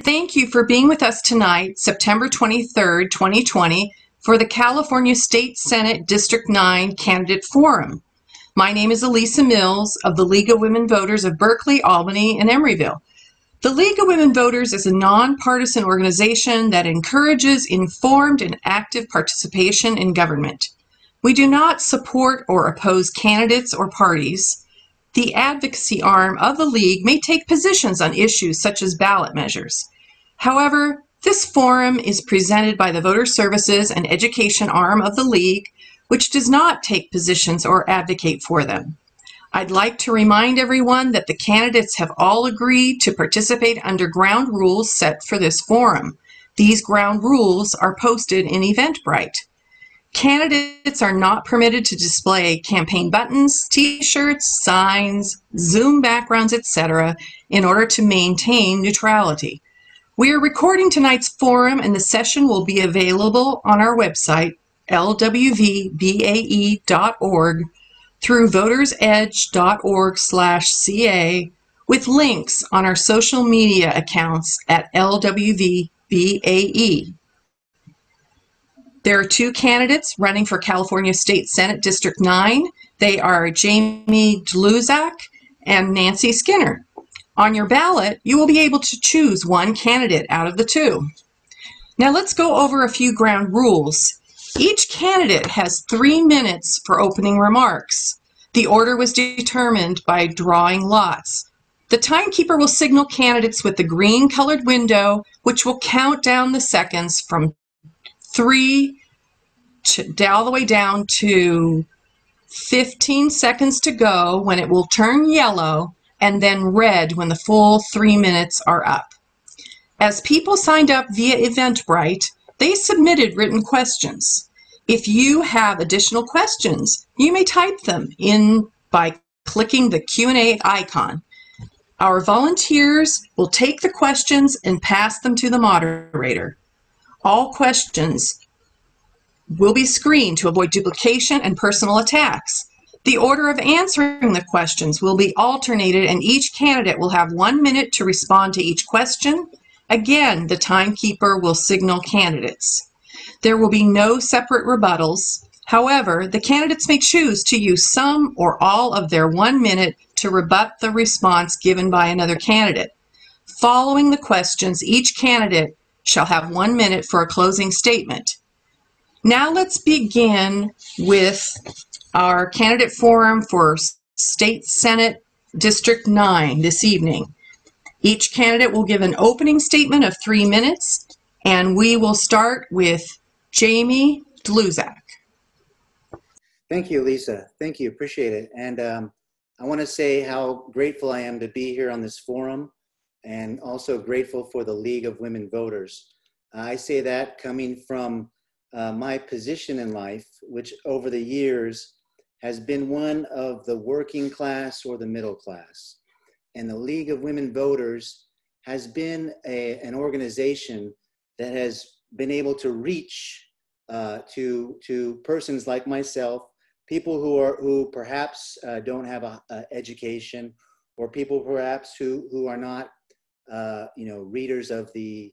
Thank you for being with us tonight, September 23rd, 2020, for the California State Senate District 9 Candidate Forum. My name is Elisa Mills of the League of Women Voters of Berkeley, Albany, and Emeryville. The League of Women Voters is a nonpartisan organization that encourages informed and active participation in government. We do not support or oppose candidates or parties. The advocacy arm of the League may take positions on issues such as ballot measures. However, this forum is presented by the Voter Services and Education arm of the League, which does not take positions or advocate for them. I'd like to remind everyone that the candidates have all agreed to participate under ground rules set for this forum. These ground rules are posted in Eventbrite. Candidates are not permitted to display campaign buttons, t-shirts, signs, Zoom backgrounds, etc. in order to maintain neutrality. We are recording tonight's forum and the session will be available on our website, lwvbae.org, through votersedge.org/ca, with links on our social media accounts at lwvbae. There are two candidates running for California State Senate District 9. They are Jamie Dluzak and Nancy Skinner. On your ballot, you will be able to choose one candidate out of the two. Now let's go over a few ground rules. Each candidate has 3 minutes for opening remarks. The order was determined by drawing lots. The timekeeper will signal candidates with the green colored window, which will count down the seconds from 3 all the way down to 15 seconds to go, when it will turn yellow, and then red when the full 3 minutes are up. As people signed up via Eventbrite, they submitted written questions. If you have additional questions, you may type them in by clicking the Q&A icon. Our volunteers will take the questions and pass them to the moderator. All questions will be screened to avoid duplication and personal attacks. The order of answering the questions will be alternated, and each candidate will have 1 minute to respond to each question. Again, the timekeeper will signal candidates. There will be no separate rebuttals. However, the candidates may choose to use some or all of their 1 minute to rebut the response given by another candidate. Following the questions, each candidate shall have 1 minute for a closing statement. Now let's begin with our candidate forum for State Senate District 9 this evening. Each candidate will give an opening statement of 3 minutes, and we will start with Jamie Dluzak. Thank you, Lisa. Thank you. Appreciate it. And I want to say how grateful I am to be here on this forum, and also grateful for the League of Women Voters. I say that coming from my position in life, which over the years has been one of the working class or the middle class. And the League of Women Voters has been an organization that has been able to reach to persons like myself, people who perhaps don't have an education, or people perhaps who are not readers of the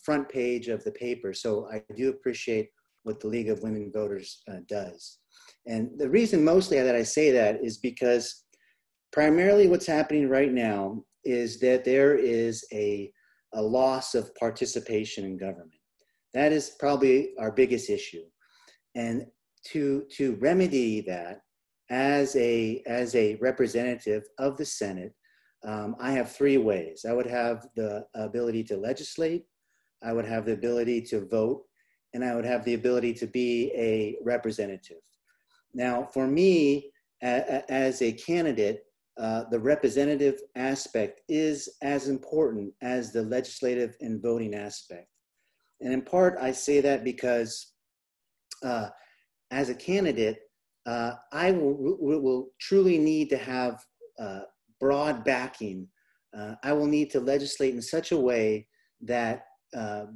front page of the paper. So I do appreciate what the League of Women Voters does. And the reason mostly that I say that is because primarily what's happening right now is that there is a loss of participation in government. That is probably our biggest issue. And to remedy that, as a representative of the Senate, I have 3 ways. I would have the ability to legislate, I would have the ability to vote, and I would have the ability to be a representative. Now, for me, as a candidate, the representative aspect is as important as the legislative and voting aspect. And in part, I say that because as a candidate, I will truly need to have broad backing. I will need to legislate in such a way that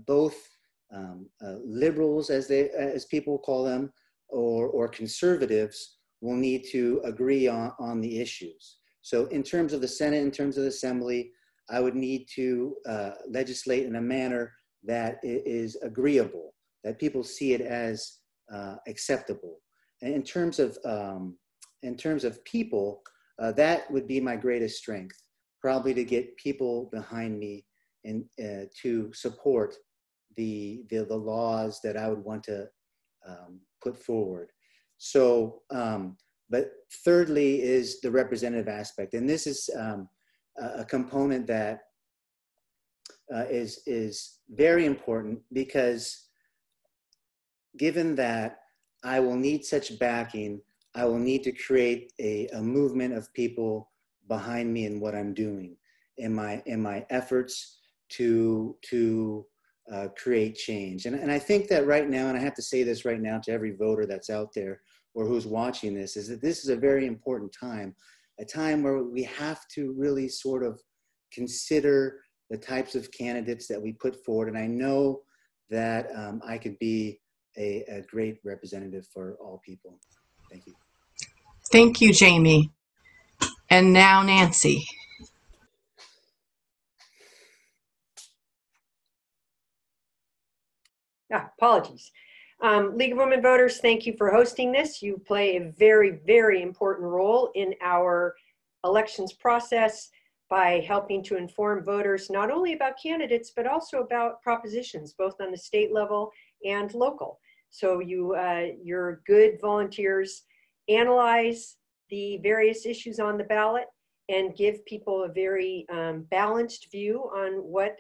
both liberals, as people call them, or conservatives will need to agree on the issues. So in terms of the Senate, in terms of the Assembly, I would need to legislate in a manner that is agreeable, that people see it as acceptable. And in terms of people, that would be my greatest strength, probably to get people behind me and to support the laws that I would want to put forward. So, but thirdly is the representative aspect. And this is a component that is very important, because given that I will need such backing, I will need to create a movement of people behind me in what I'm doing, in my efforts to create change. And I think that right now, and I have to say this right now to every voter that's out there or who's watching this, is that this is a very important time, a time where we have to really sort of consider the types of candidates that we put forward. And I know that I could be a great representative for all people. Thank you. Thank you, Jamie. And now Nancy. Apologies. League of Women Voters, thank you for hosting this. You play a very, very important role in our elections process by helping to inform voters not only about candidates, but also about propositions, both on the state level and local. So your good volunteers analyze the various issues on the ballot and give people a very balanced view on what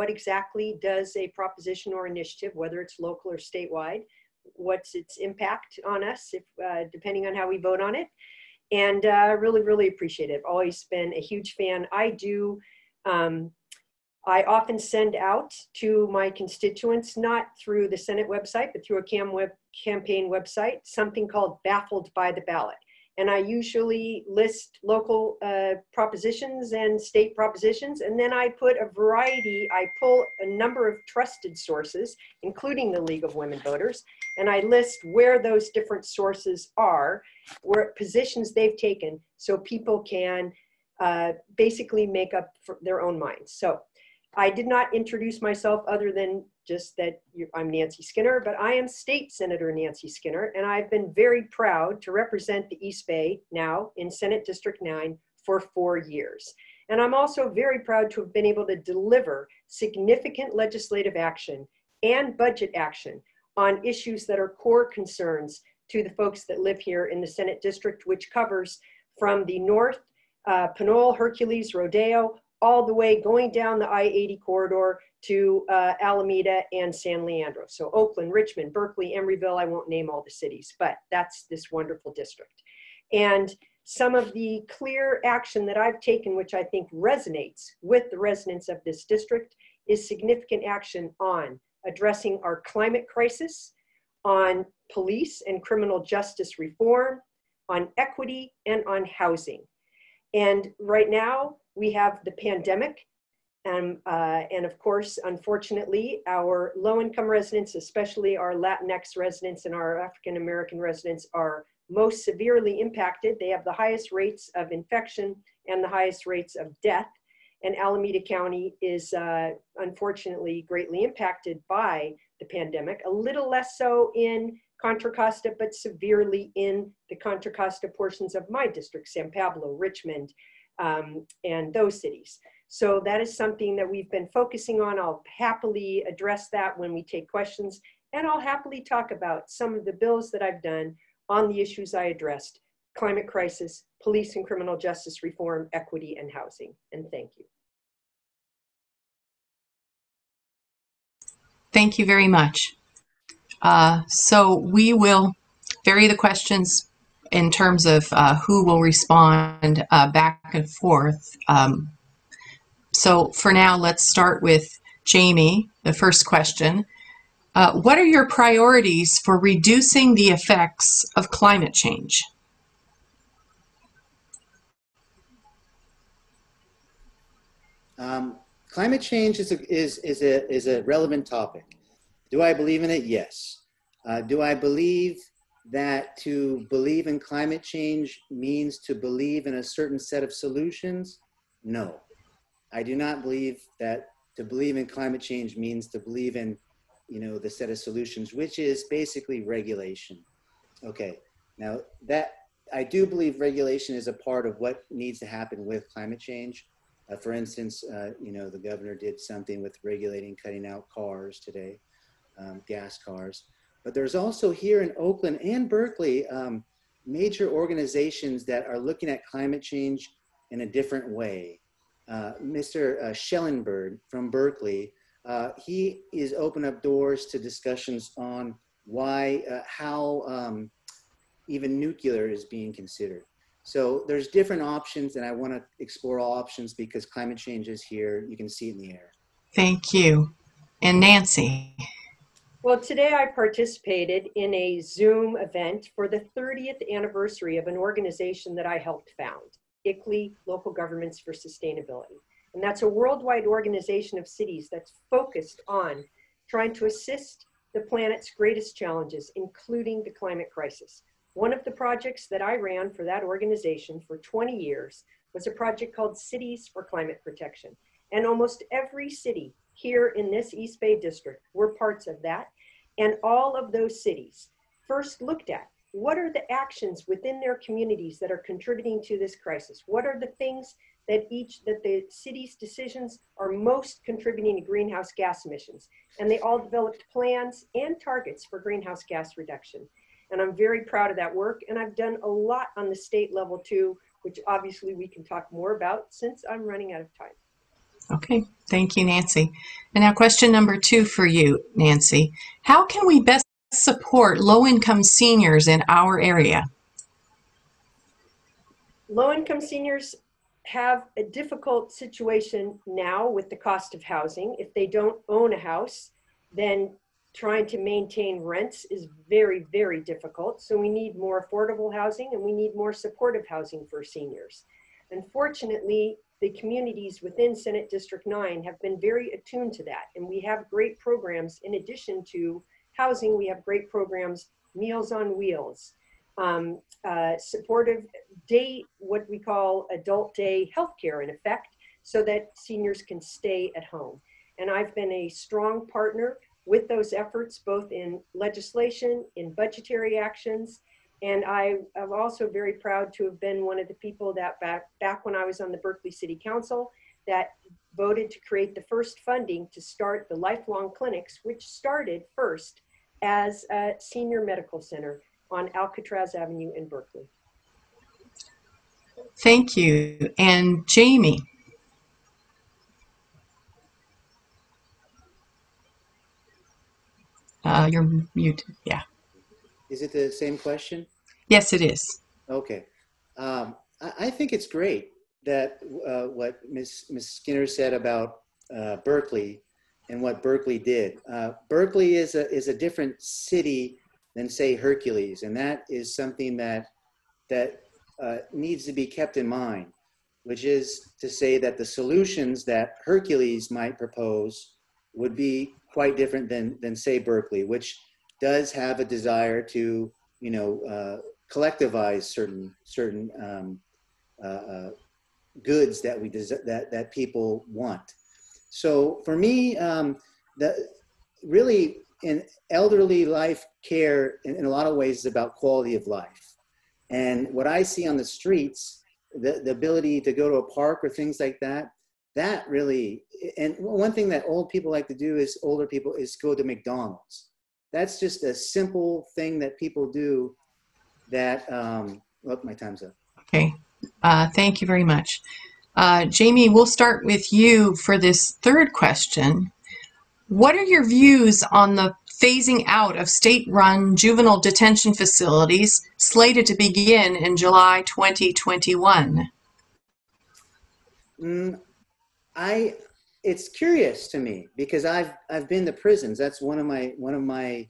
exactly does a proposition or initiative, whether it's local or statewide, what's its impact on us, if, depending on how we vote on it. And really, really appreciate it. I've always been a huge fan. I often send out to my constituents, not through the Senate website, but through a campaign website, something called Baffled by the Ballot. And I usually list local propositions and state propositions, and then I put a variety, I pull a number of trusted sources, including the League of Women Voters, and I list where those different sources are, where positions they've taken, so people can basically make up for their own minds. So I did not introduce myself other than just that I'm Nancy Skinner, but I am State Senator Nancy Skinner, and I've been very proud to represent the East Bay now in Senate District 9 for 4 years. And I'm also very proud to have been able to deliver significant legislative action and budget action on issues that are core concerns to the folks that live here in the Senate District, which covers from the north, Pinole, Hercules, Rodeo, all the way going down the I-80 corridor to Alameda and San Leandro. So Oakland, Richmond, Berkeley, Emeryville, I won't name all the cities, but that's this wonderful district. And some of the clear action that I've taken, which I think resonates with the residents of this district, is significant action on addressing our climate crisis, on police and criminal justice reform, on equity, and on housing. And right now, we have the pandemic, and of course, unfortunately, our low-income residents, especially our Latinx residents and our African-American residents, are most severely impacted. They have the highest rates of infection and the highest rates of death. And Alameda County is unfortunately greatly impacted by the pandemic, a little less so in Contra Costa, but severely in the Contra Costa portions of my district, San Pablo, Richmond, and those cities. So that is something that we've been focusing on. I'll happily address that when we take questions, and I'll happily talk about some of the bills that I've done on the issues I addressed: climate crisis, police and criminal justice reform, equity, and housing. And thank you. Thank you very much. So we will vary the questions in terms of who will respond back and forth. So for now, let's start with Jamie, the first question. What are your priorities for reducing the effects of climate change? Climate change is a relevant topic. Do I believe in it? Yes. Do I believe that to believe in climate change means to believe in a certain set of solutions? No. I do not believe that to believe in climate change means to believe in, the set of solutions, which is basically regulation. Okay, now that I do believe regulation is a part of what needs to happen with climate change. For instance, the governor did something with regulating cutting out cars today, gas cars. But there's also here in Oakland and Berkeley, major organizations that are looking at climate change in a different way. Mr. Schellenberg from Berkeley, he is opened up doors to discussions on why, how even nuclear is being considered. So there's different options, and I want to explore all options because climate change is here. You can see it in the air. Thank you. And Nancy. Well, today I participated in a Zoom event for the 30th anniversary of an organization that I helped found, ICLEI, Local Governments for Sustainability. And that's a worldwide organization of cities that's focused on trying to assist the planet's greatest challenges, including the climate crisis. One of the projects that I ran for that organization for 20 years was a project called Cities for Climate Protection. And almost every city here in this East Bay district were parts of that. And all of those cities first looked at what are the actions within their communities that are contributing to this crisis? What are the things that the city's decisions are most contributing to greenhouse gas emissions? And they all developed plans and targets for greenhouse gas reduction. And I'm very proud of that work. And I've done a lot on the state level too, which obviously we can talk more about since I'm running out of time. Okay, thank you, Nancy. And now question number 2 for you, Nancy. How can we best support low-income seniors in our area? Low-income seniors have a difficult situation now with the cost of housing. If they don't own a house, then trying to maintain rents is very, very difficult. So we need more affordable housing and we need more supportive housing for seniors. Unfortunately, the communities within Senate District 9 have been very attuned to that. And we have great programs in addition to housing. We have great programs, Meals on Wheels, supportive day, what we call adult day healthcare in effect, so that seniors can stay at home. And I've been a strong partner with those efforts, both in legislation, in budgetary actions. And I am also very proud to have been one of the people that back when I was on the Berkeley City Council that voted to create the first funding to start the lifelong clinics, which started first as a senior medical center on Alcatraz Avenue in Berkeley. Thank you. And Jamie. You're muted. Yeah. Is it the same question? Yes, it is. Okay. I think it's great that what Ms. Skinner said about Berkeley and what Berkeley did. Berkeley is a different city than, say, Hercules, and that is something that needs to be kept in mind, which is to say that the solutions that Hercules might propose would be quite different than say, Berkeley, which does have a desire to, collectivize certain goods that people want. So for me, really in elderly life care, in a lot of ways, is about quality of life. And what I see on the streets, the ability to go to a park or things like that, that really, and one thing that older people like to do is go to McDonald's. That's just a simple thing that people do that, look, my time's up. Okay, thank you very much. Jamie, we'll start with you for this third question. What are your views on the phasing out of state-run juvenile detention facilities slated to begin in July 2021? It's curious to me because I've been to prisons. That's one of my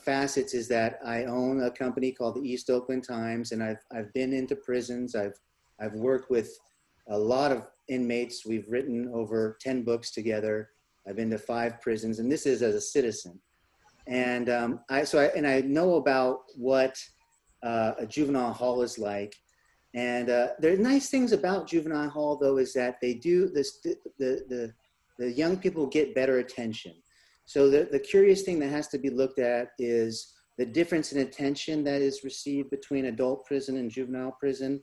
facets is that I own a company called the East Oakland Times, and I've been into prisons. I've worked with a lot of inmates. We've written over 10 books together. I've been to 5 prisons, and this is as a citizen. And I know about what a juvenile hall is like. And the nice things about juvenile hall, though, is that they do this. The young people get better attention. So the curious thing that has to be looked at is the difference in attention that is received between adult prison and juvenile prison.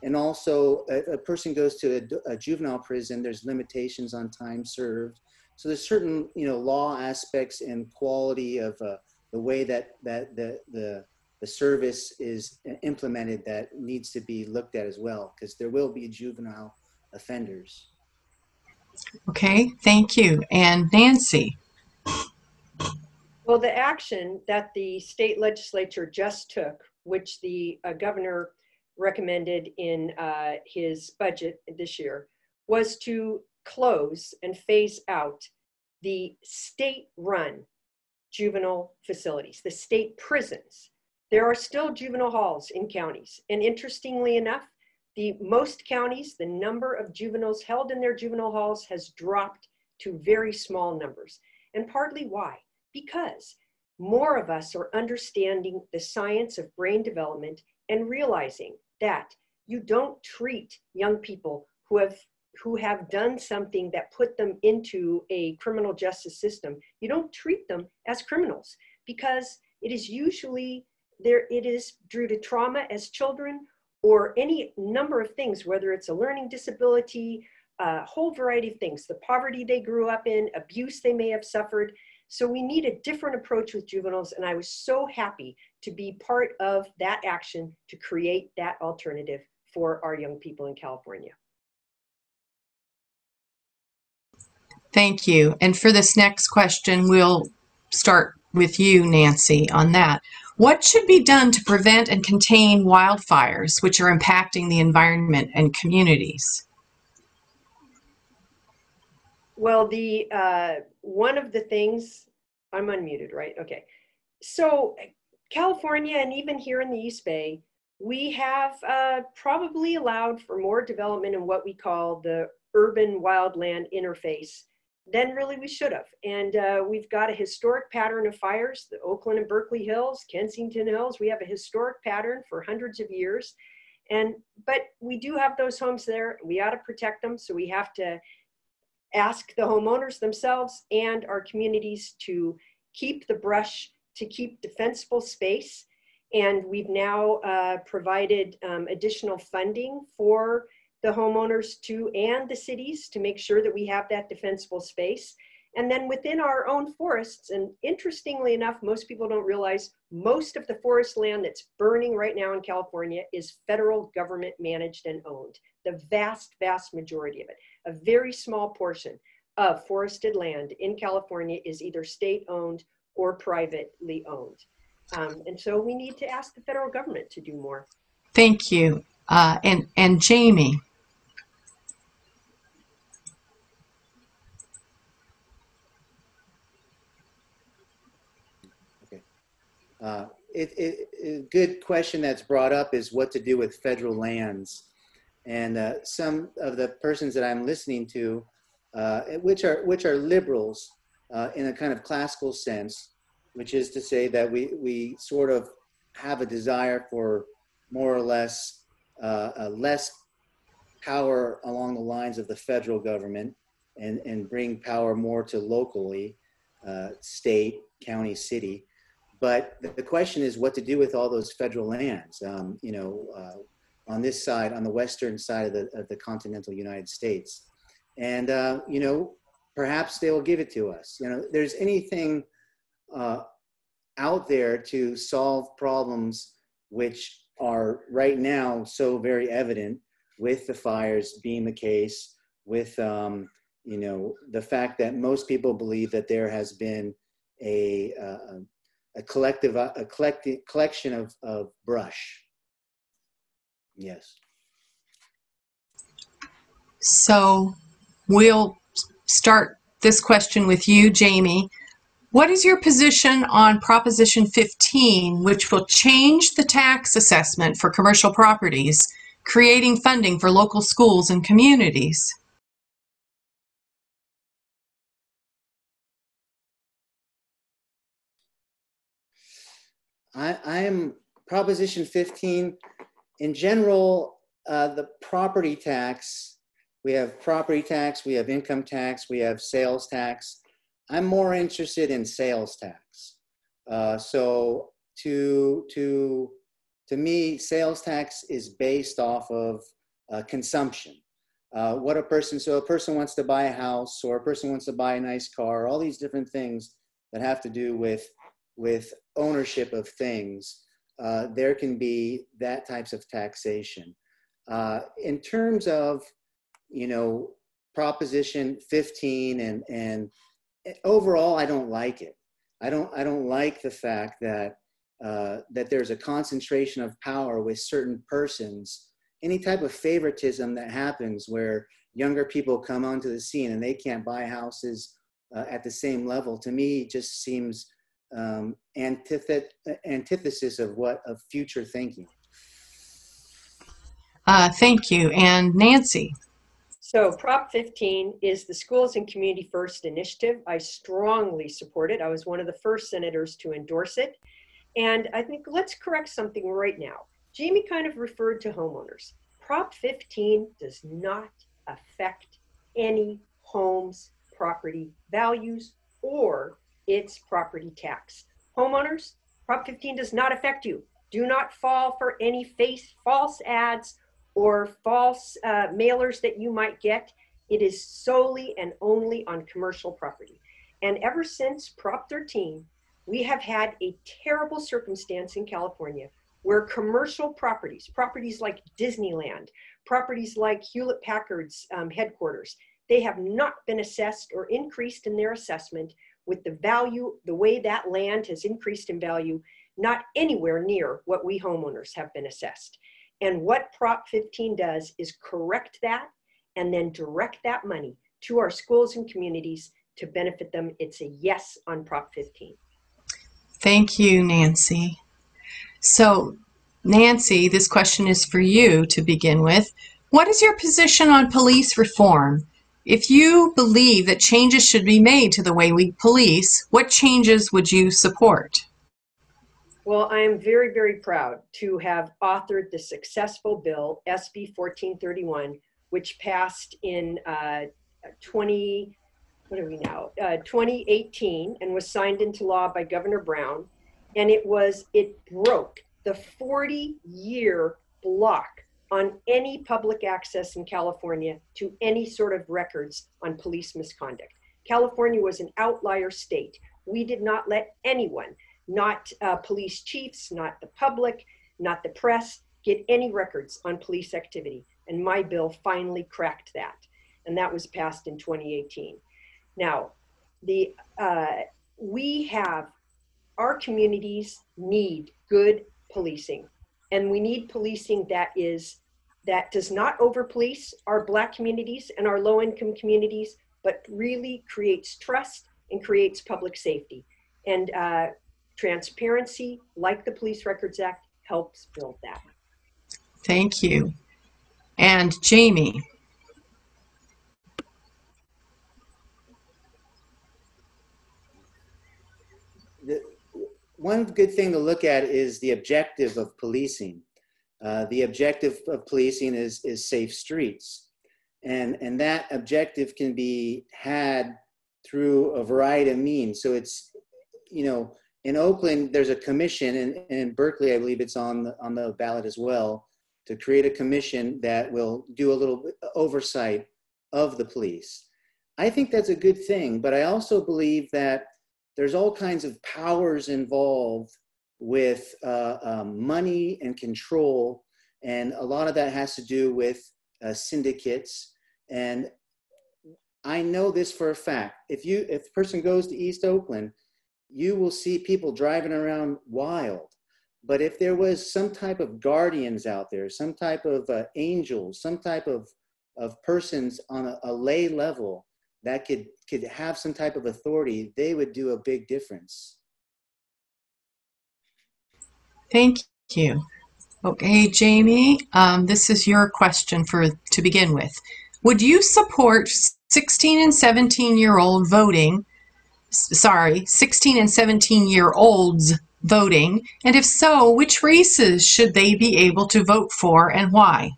And also, a person goes to a juvenile prison, there's limitations on time served. So there's certain, law aspects and quality of the way that the service is implemented that needs to be looked at as well, because there will be juvenile offenders. Okay, thank you. And Nancy? Well, the action that the state legislature just took, which the governor recommended in his budget this year, was to close and phase out the state-run juvenile facilities, the state prisons. There are still juvenile halls in counties. And interestingly enough, most counties, the number of juveniles held in their juvenile halls has dropped to very small numbers. And partly why? Because more of us are understanding the science of brain development and realizing that you don't treat young people who have done something that put them into a criminal justice system. You don't treat them as criminals, because it is usually it is due to trauma as children, or any number of things, whether it's a learning disability, a whole variety of things, the poverty they grew up in, abuse they may have suffered. So we need a different approach with juveniles, and I was so happy to be part of that action to create that alternative for our young people in California. Thank you. And for this next question, we'll start with you, Nancy, on that. What should be done to prevent and contain wildfires, which are impacting the environment and communities? Well, one of the things, I'm unmuted, right? Okay. So California, and even here in the East Bay, we have probably allowed for more development in what we call the urban wildland interface than really we should have. And we've got a historic pattern of fires, the Oakland and Berkeley Hills, Kensington Hills. We have a historic pattern for hundreds of years. But we do have those homes there. We ought to protect them. So we have to ask the homeowners themselves and our communities to keep the brush, to keep defensible space. And we've now provided additional funding for the homeowners and the cities to make sure that we have that defensible space. And then within our own forests, and interestingly enough, most people don't realize most of the forest land that's burning right now in California is federal government managed and owned. The vast, vast majority of it. A very small portion of forested land in California is either state owned or privately owned. And so we need to ask the federal government to do more. Thank you. And Jamie. Okay. A good question that's brought up is what to do with federal lands. And some of the persons that I'm listening to, which are liberals in a kind of classical sense, which is to say that we sort of have a desire for more or less less power along the lines of the federal government, and bring power more to locally, state, county, city. But the question is what to do with all those federal lands. On this side, on the western side of the continental United States. And, perhaps they will give it to us. There's anything out there to solve problems which are right now so very evident, with the fires being the case, with, the fact that most people believe that there has been a collection of brush. Yes. So we'll start this question with you, Jamie. What is your position on Proposition 15, which will change the tax assessment for commercial properties, creating funding for local schools and communities? I'm Proposition 15. In general, the property tax, we have property tax, we have income tax, we have sales tax. I'm more interested in sales tax. So to me, sales tax is based off of consumption. What a person wants to buy a house, or a person wants to buy a nice car, all these different things that have to do with ownership of things. There can be that types of taxation. In terms of, Proposition 15 and overall, I don't like it. I don't like the fact that that there's a concentration of power with certain persons. Any type of favoritism that happens where younger people come onto the scene and they can't buy houses at the same level, to me just seems antithesis of future thinking. Thank you. And Nancy. So Prop 15 is the Schools and Community First initiative. I strongly support it. I was one of the first senators to endorse it. And I think let's correct something right now. Jamie kind of referred to homeowners. Prop 15 does not affect any home's property values or its property tax. Homeowners, Prop 15 does not affect you. Do not fall for any false ads or false mailers that you might get. It is solely and only on commercial property. And ever since Prop 13, we have had a terrible circumstance in California where commercial properties like Disneyland, properties like Hewlett-Packard's headquarters, they have not been assessed or increased in their assessment with the value, the way that land has increased in value, not anywhere near what we homeowners have been assessed. And what Prop 15 does is correct that and then direct that money to our schools and communities to benefit them. It's a yes on Prop 15. Thank you, Nancy. So, Nancy, this question is for you to begin with. What is your position on police reform? If you believe that changes should be made to the way we police, what changes would you support? Well, I am very, very proud to have authored the successful bill, SB 1431, which passed in 2018 and was signed into law by Governor Brown. And it broke the 40-year block on any public access in California to any sort of records on police misconduct. California was an outlier state. We did not let anyone, not police chiefs, not the public, not the press, get any records on police activity. And my bill finally cracked that. And that was passed in 2018. Now, our communities need good policing. And we need policing that does not over-police our Black communities and our low-income communities, but really creates trust and creates public safety. And transparency, like the Police Records Act, helps build that. Thank you. And Jamie. One good thing to look at is the objective of policing. The objective of policing is safe streets. And that objective can be had through a variety of means. So it's, in Oakland, there's a commission, and in Berkeley, I believe it's on the ballot as well, to create a commission that will do a little oversight of the police. I think that's a good thing, but I also believe that there's all kinds of powers involved with money and control, and a lot of that has to do with syndicates. And I know this for a fact. If a person goes to East Oakland, you will see people driving around wild. But if there was some type of guardians out there, some type of angels, some type of persons on a lay level that could have some type of authority, they would do a big difference. Thank you. Okay, Jamie, this is your question to begin with. Would you support 16 and 17-year-olds voting? And if so, which races should they be able to vote for and why?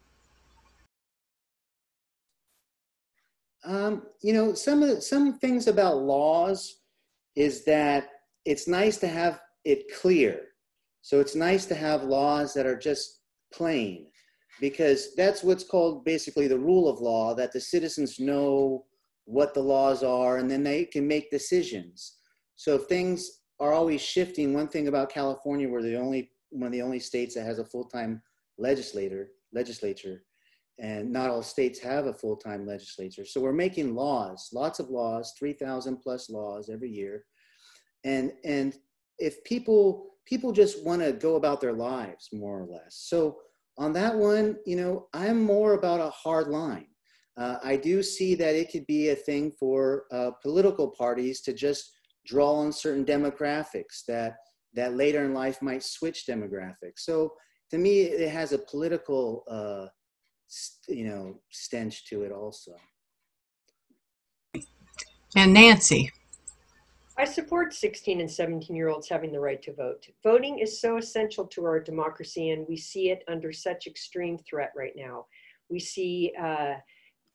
You know, some things about laws is that it's nice to have it clear. So it's nice to have laws that are just plain, because that's what's called basically the rule of law, that the citizens know what the laws are and then they can make decisions. So if things are always shifting, one thing about California, we're one of the only states that has a full-time legislature, and not all states have a full-time legislature. So we're making laws, lots of laws, 3,000 plus laws every year. And if people just want to go about their lives more or less. So on that one, you know, I'm more about a hard line. I do see that it could be a thing for political parties to just draw on certain demographics that later in life might switch demographics. So to me, it has a political, you know, stench to it also. And Nancy. I support 16 and 17-year-olds having the right to vote. Voting is so essential to our democracy, and we see it under such extreme threat right now. We see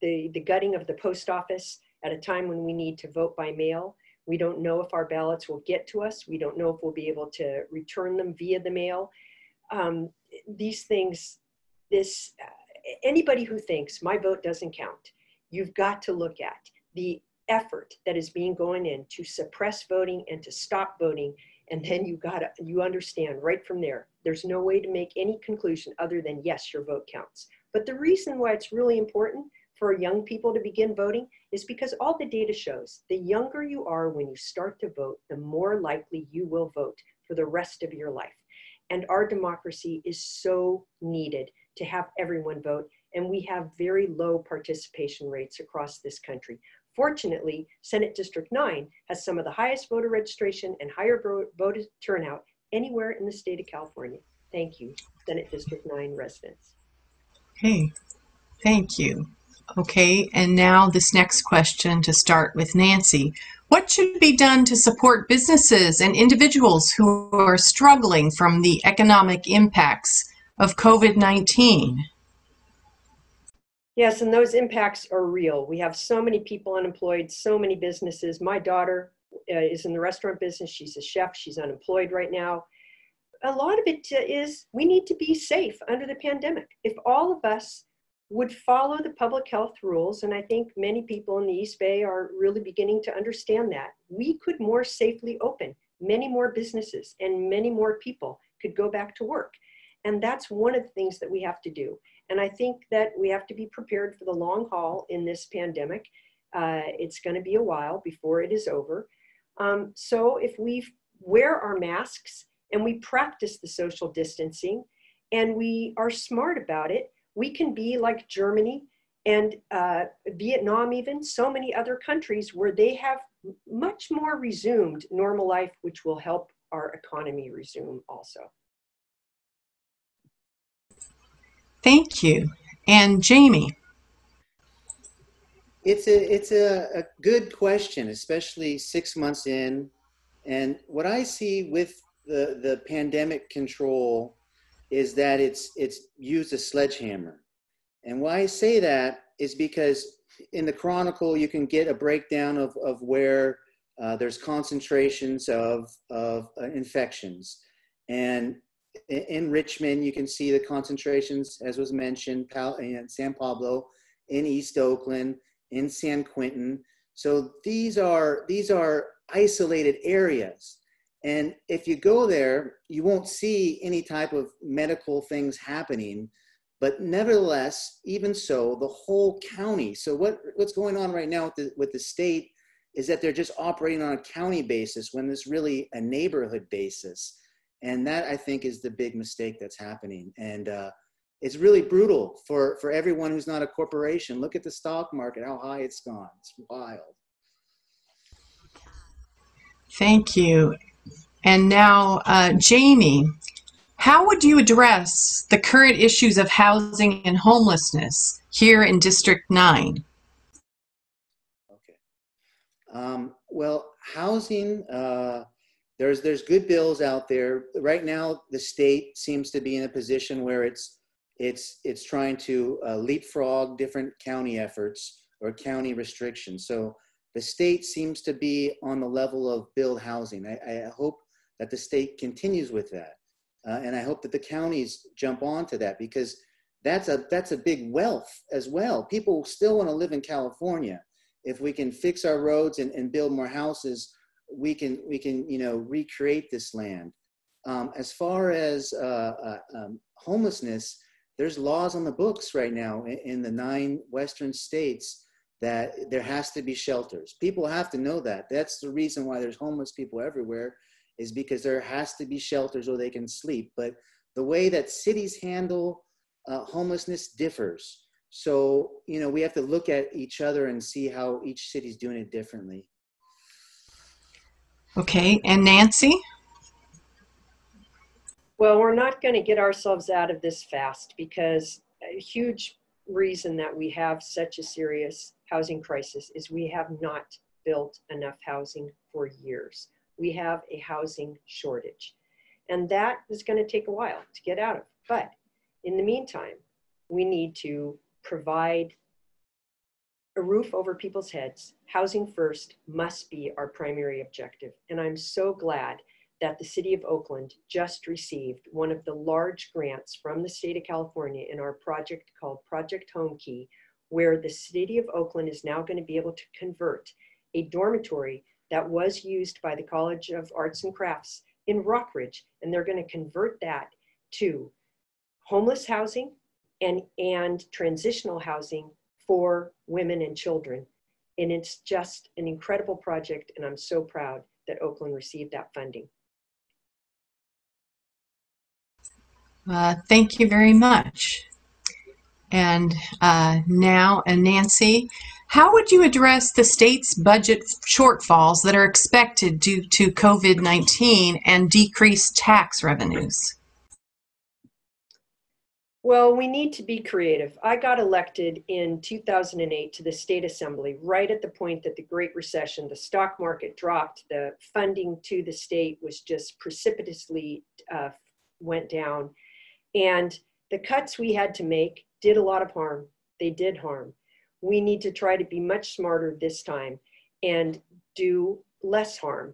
the gutting of the post office at a time when we need to vote by mail. We don't know if our ballots will get to us. We don't know if we'll be able to return them via the mail. These things, anybody who thinks my vote doesn't count, you've got to look at the effort that is being going in to suppress voting and to stop voting. And then you understand right from there, there's no way to make any conclusion other than yes, your vote counts. But the reason why it's really important for young people to begin voting is because all the data shows the younger you are when you start to vote, the more likely you will vote for the rest of your life. And our democracy is so needed to have everyone vote. And we have very low participation rates across this country. Fortunately, Senate District 9 has some of the highest voter registration and higher voter turnout anywhere in the state of California. Thank you, Senate District 9 residents. Okay, thank you. Okay, and now this next question to start with Nancy. What should be done to support businesses and individuals who are struggling from the economic impacts of COVID-19? Yes, and those impacts are real. We have so many people unemployed, so many businesses. My daughter is in the restaurant business. She's a chef. She's unemployed right now. A lot of it is we need to be safe under the pandemic. If all of us would follow the public health rules, and I think many people in the East Bay are really beginning to understand that, we could more safely open. Many more businesses and many more people could go back to work. And that's one of the things that we have to do. And I think that we have to be prepared for the long haul in this pandemic. It's going to be a while before it is over. So if we wear our masks and we practice the social distancing and we are smart about it, we can be like Germany and Vietnam, even so many other countries where they have much more resumed normal life, which will help our economy resume also. Thank you. And Jamie. It's a good question, especially 6 months in. And what I see with the pandemic control is that it's used a sledgehammer. And why I say that is because in the Chronicle, you can get a breakdown of where there's concentrations of infections. And in Richmond, you can see the concentrations, as was mentioned, in San Pablo, in East Oakland, in San Quentin. So these are isolated areas. And if you go there, you won't see any type of medical things happening. But nevertheless, even so, the whole county. So what's going on right now with the state is that they're just operating on a county basis when it's really a neighborhood basis. And that, I think, is the big mistake that's happening. And it's really brutal for everyone who's not a corporation. Look at the stock market, how high it's gone. It's wild. Thank you. And now, Jamie, how would you address the current issues of housing and homelessness here in District 9? Okay. Well, housing, there's good bills out there. Right now, the state seems to be in a position where it's trying to leapfrog different county efforts or county restrictions. So the state seems to be on the level of build housing. I hope that the state continues with that. And I hope that the counties jump onto that, because that's a big wealth as well. People still want to live in California. If we can fix our roads and build more houses, we can recreate this land. As far as homelessness, there's laws on the books right now in the 9 Western states that there has to be shelters. People have to know that. That's the reason why there's homeless people everywhere, is because there has to be shelters where they can sleep. But the way that cities handle homelessness differs. So, we have to look at each other and see how each city's doing it differently. Okay, and Nancy? Well, we're not going to get ourselves out of this fast, because a huge reason that we have such a serious housing crisis is we have not built enough housing for years. We have a housing shortage, and that is going to take a while to get out of. But in the meantime, we need to provide a roof over people's heads. Housing first must be our primary objective. And I'm so glad that the city of Oakland just received one of the large grants from the state of California in our project called Project Home Key, where the city of Oakland is now going to be able to convert a dormitory that was used by the College of Arts and Crafts in Rockridge. And they're going to convert that to homeless housing and transitional housing for women and children. And it's just an incredible project, and I'm so proud that Oakland received that funding. Thank you very much. And now, Nancy, how would you address the state's budget shortfalls that are expected due to COVID-19 and decreased tax revenues? Well, we need to be creative. I got elected in 2008 to the state assembly, right at the point that the Great Recession, the stock market dropped, the funding to the state was just precipitously went down. And the cuts we had to make did a lot of harm. They did harm. We need to try to be much smarter this time and do less harm.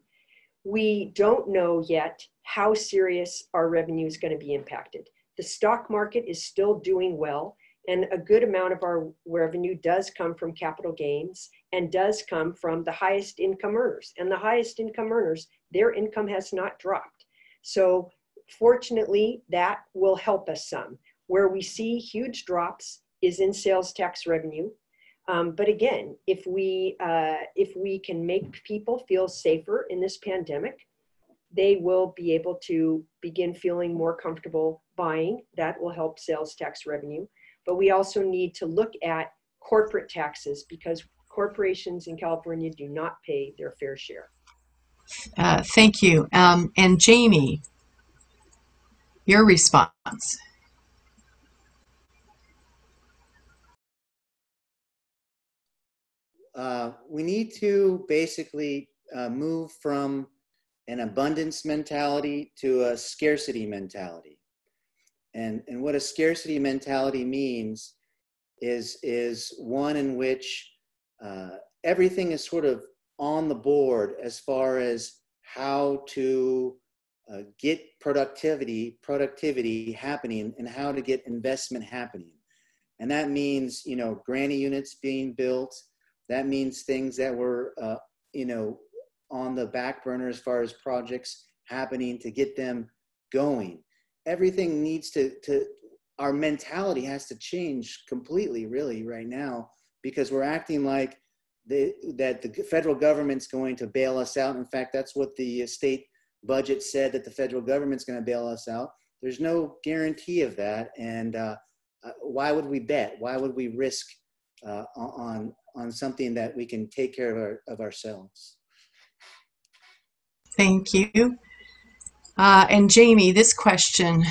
We don't know yet how serious our revenue is going to be impacted. The stock market is still doing well, and a good amount of our revenue does come from capital gains and does come from the highest income earners. And the highest income earners, their income has not dropped. So fortunately, that will help us some. Where we see huge drops is in sales tax revenue. But again, if we can make people feel safer in this pandemic, they will be able to begin feeling more comfortable buying. That will help sales tax revenue. But we also need to look at corporate taxes, because corporations in California do not pay their fair share. Thank you. And Jamie, your response. We need to basically move from an abundance mentality to a scarcity mentality. And what a scarcity mentality means is one in which everything is sort of on the board as far as how to get productivity happening and how to get investment happening. And that means, granny units being built. That means things that were, on the back burner as far as projects happening to get them going. Everything needs our mentality has to change completely, really, right now, because we're acting like that the federal government's going to bail us out. In fact, that's what the state budget said, that the federal government's going to bail us out. There's no guarantee of that. And why would we bet? Why would we risk on something that we can take care of ourselves? Thank you. And Jamie, this question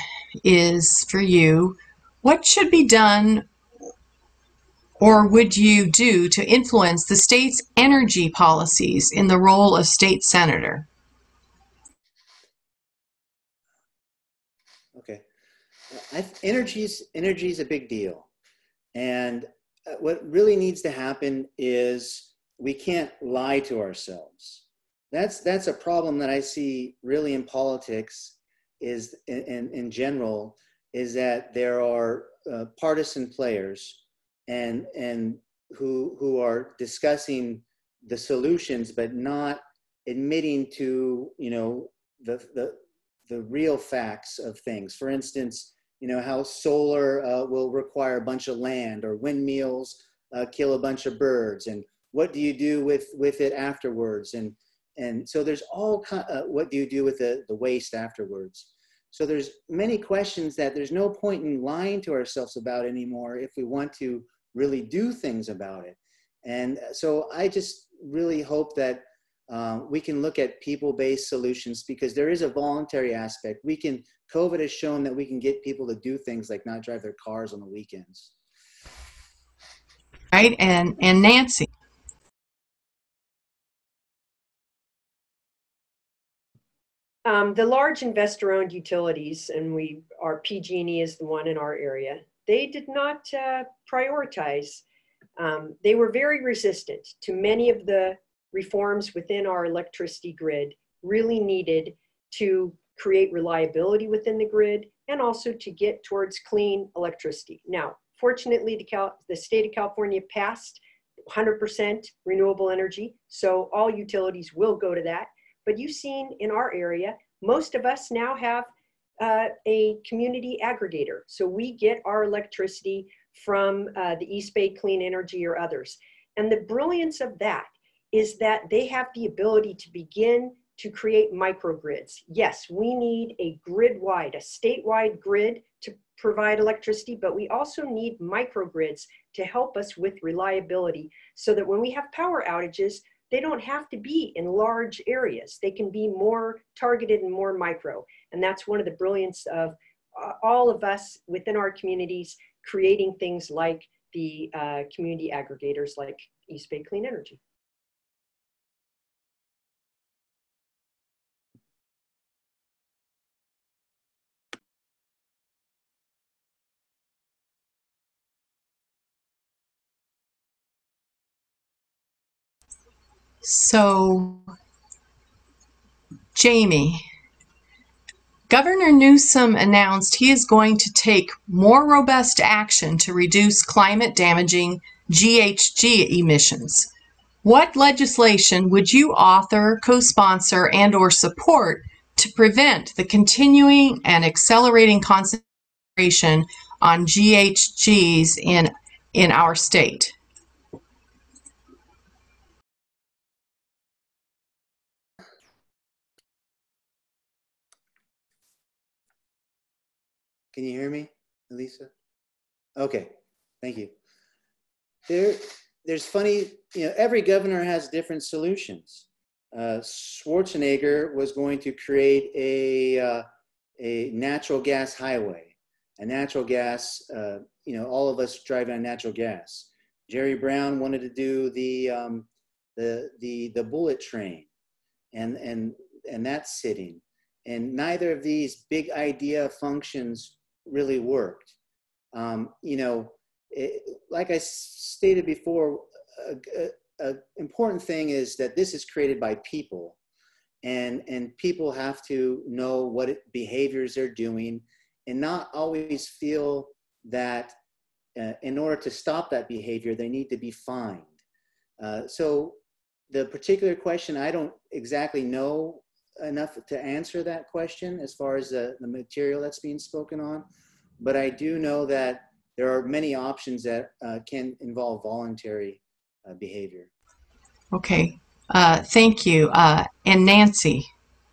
is for you. What should be done, or would you do, to influence the state's energy policies in the role of state senator? Okay. Energy is a big deal. And what really needs to happen is we can't lie to ourselves. That's a problem that I see really in politics, is in general, is that there are partisan players and who are discussing the solutions, but not admitting to, you know, the real facts of things. For instance, you know, how solar will require a bunch of land, or windmills kill a bunch of birds, and what do you do with it afterwards? And so there's all what do you do with the waste afterwards? So there's many questions that there's no point in lying to ourselves about anymore if we want to really do things about it. And so I just really hope that we can look at people-based solutions, because there is a voluntary aspect. COVID has shown that we can get people to do things like not drive their cars on the weekends. Right, and Nancy. The large investor-owned utilities, and our PG&E is the one in our area, they did not prioritize. They were very resistant to many of the reforms within our electricity grid, really needed to create reliability within the grid and also to get towards clean electricity. Now, fortunately, the state of California passed 100% renewable energy, so all utilities will go to that. But you've seen in our area, most of us now have a community aggregator. So we get our electricity from the East Bay Clean Energy or others. And the brilliance of that is that they have the ability to begin to create microgrids. Yes, we need a grid-wide, a statewide grid to provide electricity, but we also need microgrids to help us with reliability so that when we have power outages, they don't have to be in large areas. They can be more targeted and more micro. And that's one of the brilliance of all of us within our communities creating things like the community aggregators like East Bay Clean Energy. So, Jamie, Governor Newsom announced he is going to take more robust action to reduce climate-damaging GHG emissions. What legislation would you author, co-sponsor, and/or support to prevent the continuing and accelerating concentration on GHGs in our state? Can you hear me, Elisa? Okay, thank you. There's funny, you know, every governor has different solutions. Schwarzenegger was going to create a natural gas highway, a natural gas, you know, all of us driving on natural gas. Jerry Brown wanted to do the bullet train, and that's sitting. And neither of these big idea functions really worked. You know, like I stated before, an important thing is that this is created by people, and people have to know what behaviors they're doing, and not always feel that in order to stop that behavior, they need to be fined. So the particular question, I don't exactly know enough to answer that question as far as the material that's being spoken on, but I do know that there are many options that can involve voluntary behavior. Okay, thank you. And Nancy.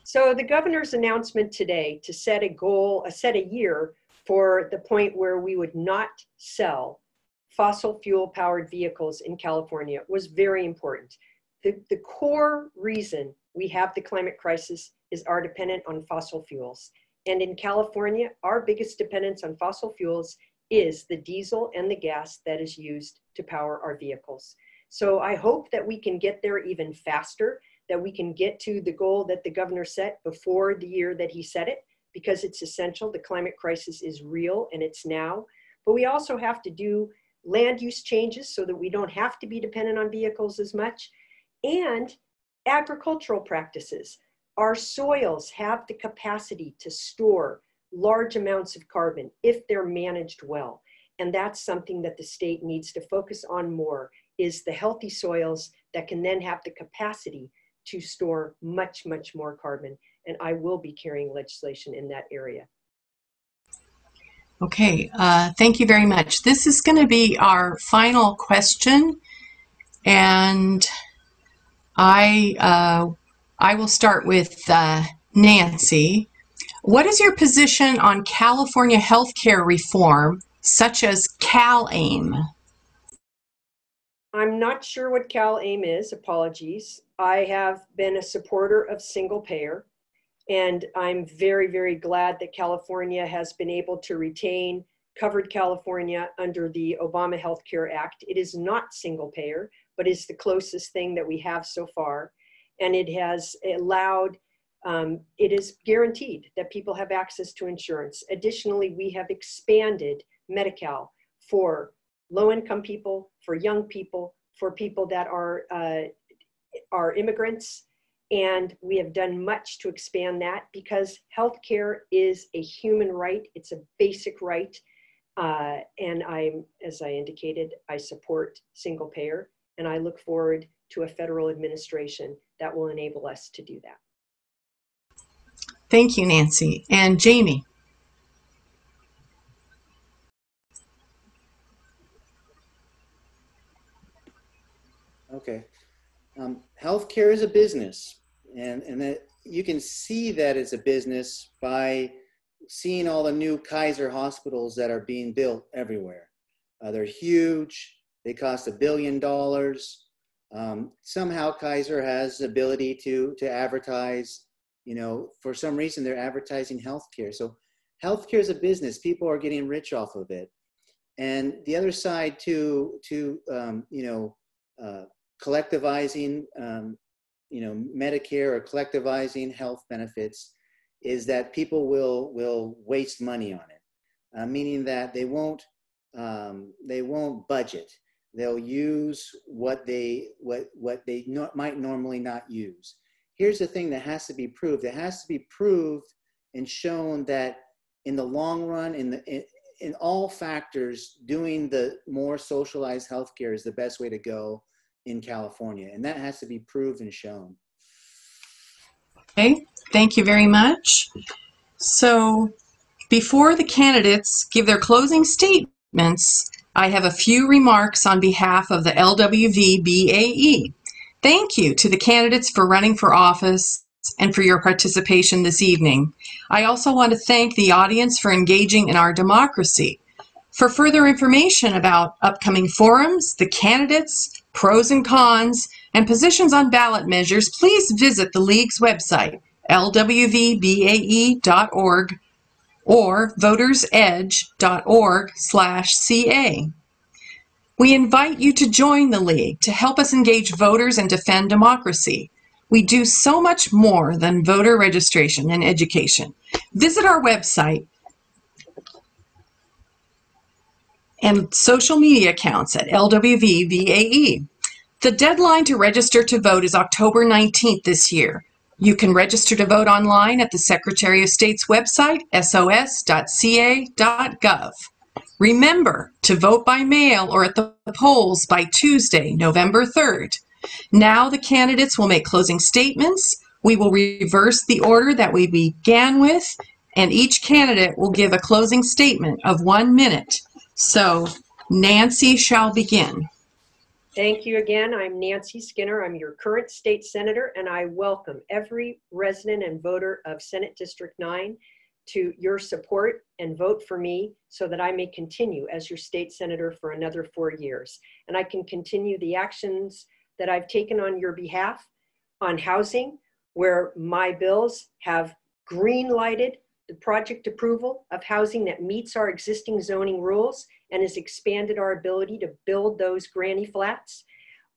So the governor's announcement today to set a goal, set a year for the point where we would not sell fossil fuel powered vehicles in California was very important. The core reason we have the climate crisis is our dependence on fossil fuels. And in California, our biggest dependence on fossil fuels is the diesel and the gas that is used to power our vehicles. So I hope that we can get there even faster, that we can get to the goal that the governor set before the year that he set it, because it's essential. The climate crisis is real and it's now. But we also have to do land use changes so that we don't have to be dependent on vehicles as much, and agricultural practices. Our soils have the capacity to store large amounts of carbon if they're managed well. And that's something that the state needs to focus on more, is the healthy soils that can then have the capacity to store much, much more carbon. And I will be carrying legislation in that area. Okay, thank you very much. This is going to be our final question, and I will start with Nancy. What is your position on California healthcare reform, such as CalAIM? I'm not sure what CalAIM is, apologies. I have been a supporter of single payer, and I'm very, very glad that California has been able to retain Covered California under the Obama Health Care Act. It is not single payer, but is the closest thing that we have so far. And it has allowed, it is guaranteed that people have access to insurance. Additionally, we have expanded Medi-Cal for low-income people, for young people, for people that are immigrants. And we have done much to expand that because healthcare is a human right. It's a basic right. And as I indicated, I support single payer, and I look forward to a federal administration that will enable us to do that. Thank you, Nancy. And Jamie? Okay. Healthcare is a business, and that you can see that it's a business by seeing all the new Kaiser hospitals that are being built everywhere. They're huge. They cost $1 billion. Somehow Kaiser has the ability to advertise, you know, for some reason they're advertising healthcare. So healthcare is a business. People are getting rich off of it. And the other side to collectivizing, Medicare or collectivizing health benefits is that people will waste money on it, meaning that they won't budget. They'll use what they might normally not use. Here's the thing that has to be proved. It has to be proved and shown that in the long run, in all factors, doing the more socialized healthcare is the best way to go in California, and that has to be proved and shown. Okay, thank you very much. So before the candidates give their closing statements, I have a few remarks on behalf of the LWV-BAE. Thank you to the candidates for running for office and for your participation this evening. I also want to thank the audience for engaging in our democracy. For further information about upcoming forums, the candidates, pros and cons, and positions on ballot measures, please visit the League's website, lwvbae.org or votersedge.org/ca. We invite you to join the League to help us engage voters and defend democracy. We do so much more than voter registration and education. Visit our website and social media accounts at LWV-BAE. The deadline to register to vote is October 19th this year. You can register to vote online at the Secretary of State's website, sos.ca.gov. Remember to vote by mail or at the polls by Tuesday, November 3rd. Now the candidates will make closing statements. We will reverse the order that we began with, and each candidate will give a closing statement of 1 minute. So Nancy shall begin. Thank you again. I'm Nancy Skinner. I'm your current state senator, and I welcome every resident and voter of Senate District 9 to your support and vote for me so that I may continue as your state senator for another 4 years. And I can continue the actions that I've taken on your behalf on housing, where my bills have green lighted the project approval of housing that meets our existing zoning rules and has expanded our ability to build those granny flats.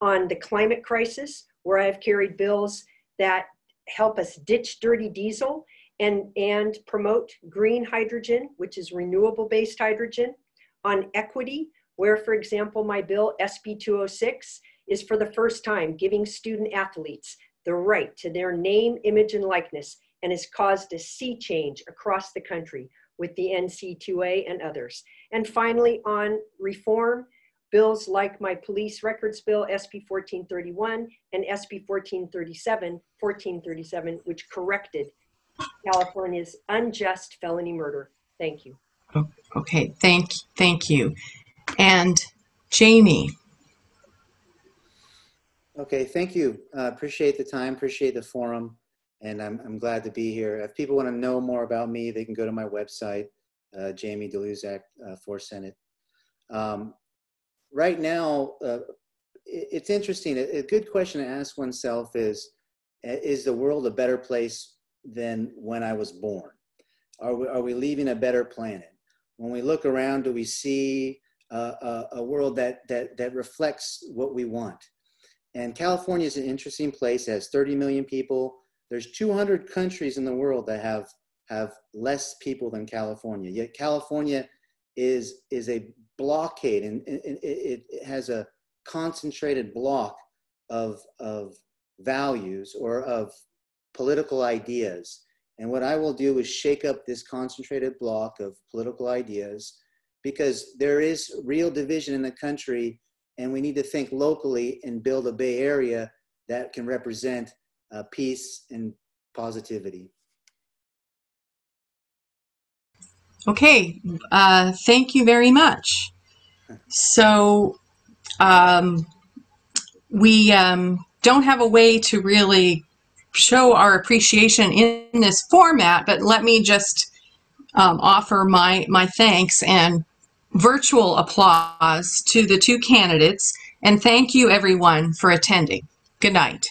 On the climate crisis, where I've carried bills that help us ditch dirty diesel and promote green hydrogen, which is renewable-based hydrogen. On equity, where, for example, my bill, SB 206, is for the first time giving student athletes the right to their name, image, and likeness, and has caused a sea change across the country with the NC2A and others. And finally, on reform, bills like my police records bill, SB 1431, and SB 1437, which corrected California's unjust felony murder. Thank you. Okay, thank you. And Jamie. Okay, thank you. Appreciate the time, appreciate the forum, and I'm glad to be here. If people want to know more about me, they can go to my website, Jamie DeLuzak for Senate. Right now, it's interesting. A good question to ask oneself is the world a better place than when I was born? Are we leaving a better planet? When we look around, do we see a world that reflects what we want? And California is an interesting place. It has 30 million people. There's 200 countries in the world that have less people than California. Yet California is a blockade, and it has a concentrated block of values or of political ideas. And what I will do is shake up this concentrated block of political ideas, because there is real division in the country, and we need to think locally and build a Bay Area that can represent peace and positivity. Okay, thank you very much. So we don't have a way to really show our appreciation in this format, but let me just offer my thanks and virtual applause to the two candidates, and thank you everyone for attending. Good night.